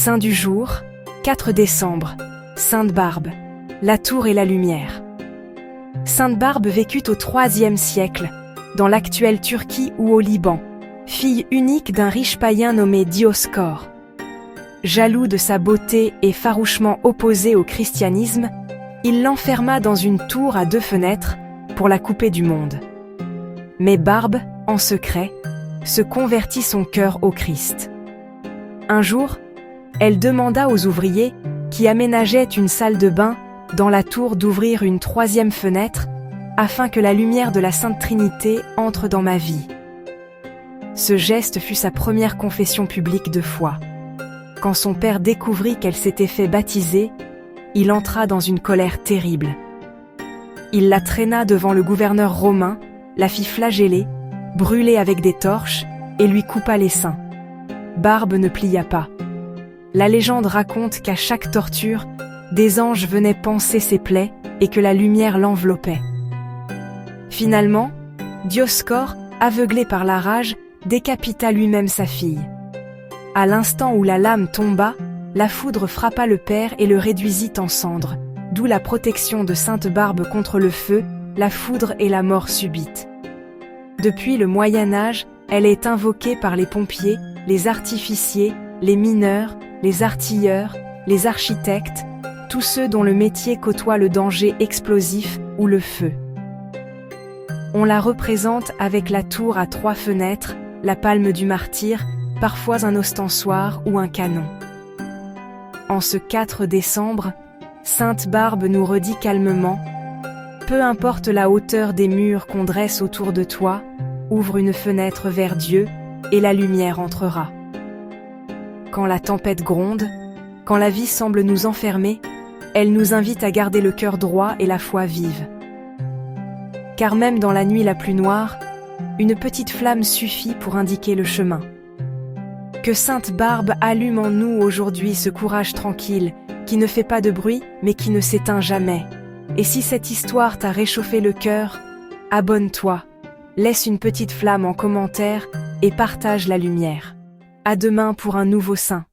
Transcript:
Saint du jour, 4 décembre, Sainte Barbe, la tour et la lumière. Sainte Barbe vécut au IIIe siècle, dans l'actuelle Turquie ou au Liban, fille unique d'un riche païen nommé Dioscore. Jaloux de sa beauté et farouchement opposé au christianisme, il l'enferma dans une tour à 2 fenêtres pour la couper du monde. Mais Barbe, en secret, se convertit son cœur au Christ. Un jour, elle demanda aux ouvriers qui aménageaient une salle de bain dans la tour d'ouvrir une 3e fenêtre afin que la lumière de la Sainte Trinité entre dans ma vie. Ce geste fut sa première confession publique de foi. Quand son père découvrit qu'elle s'était fait baptiser, il entra dans une colère terrible. Il la traîna devant le gouverneur romain, la fit flageller, brûler avec des torches et lui coupa les seins. Barbe ne plia pas. La légende raconte qu'à chaque torture, des anges venaient panser ses plaies et que la lumière l'enveloppait. Finalement, Dioscore, aveuglé par la rage, décapita lui-même sa fille. À l'instant où la lame tomba, la foudre frappa le père et le réduisit en cendres, d'où la protection de Sainte Barbe contre le feu, la foudre et la mort subite. Depuis le Moyen Âge, elle est invoquée par les pompiers, les artificiers, les mineurs, les artilleurs, les architectes, tous ceux dont le métier côtoie le danger explosif ou le feu. On la représente avec la tour à 3 fenêtres, la palme du martyr, parfois un ostensoir ou un canon. En ce 4 décembre, Sainte Barbe nous redit calmement « Peu importe la hauteur des murs qu'on dresse autour de toi, ouvre une fenêtre vers Dieu et la lumière entrera. » Quand la tempête gronde, quand la vie semble nous enfermer, elle nous invite à garder le cœur droit et la foi vive. Car même dans la nuit la plus noire, une petite flamme suffit pour indiquer le chemin. Que Sainte Barbe allume en nous aujourd'hui ce courage tranquille, qui ne fait pas de bruit, mais qui ne s'éteint jamais. Et si cette histoire t'a réchauffé le cœur, abonne-toi, laisse une petite flamme en commentaire et partage la lumière. À demain pour un nouveau saint.